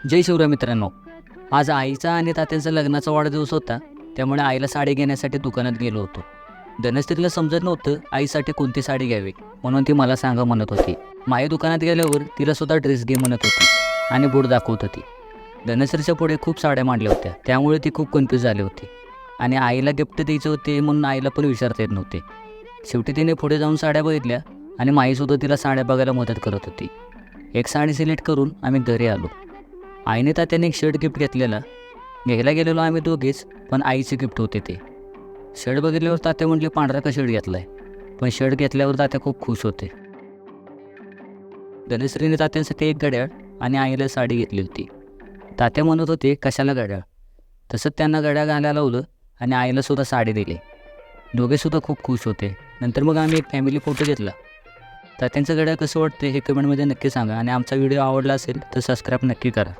जय शिवराय मित्रांनो, आज आईचा आणि तात्यांचा लग्नाचा वाढदिवस होता. त्यामुळे आईला साडी घेण्यासाठी दुकानात गेलो होतो. धनश्रीला समजत नव्हतं आईसाठी कोणती साडी घ्यावी, म्हणून ती मला सांगा म्हणत होती. माई दुकानात गेल्यावर तिला सुद्धा ड्रेस घे म्हणत होती आणि बूट दाखवत होती. धनश्रीच्या पुढे खूप साड्या मांडल्या होत्या, त्यामुळे ती खूप कन्फ्यूज झाली होती आणि आईला गिफ्ट द्यायचे होते म्हणून आईला पण विचारता येत नव्हते. शेवटी तिने पुढे जाऊन साड्या बघितल्या आणि माईसुद्धा तिला साड्या बघायला मदत करत होती. एक साडी सिलेक्ट करून आम्ही घरी आलो. आईने तात्याने एक शर्ट गिफ्ट घ्यायला गेलेलो आम्ही दोघेच, पण आईचे गिफ्ट होते ते. शर्ट बघितल्यावर तात्या म्हटले पांढरा का शर्ट घेतला आहे, पण शर्ट घेतल्यावर तात्या खूप खुश होते. धनश्रीने तात्यांसाठी एक घड्याळ आणि आईला साडी घेतली होती. तात्या म्हणत होते कशाला घड्याळ, तसंच त्यांना घड्याळ घालायला लावलं आणि आईला सुद्धा साडी दिली. दोघेसुद्धा खूप खुश होते. नंतर मग आम्ही एक फॅमिली फोटो घेतला. तात्यांचं घड्याळ कसं वाटतं हे कमेंटमध्ये नक्की सांगा आणि आमचा व्हिडिओ आवडला असेल तर सबस्क्राईब नक्की करा.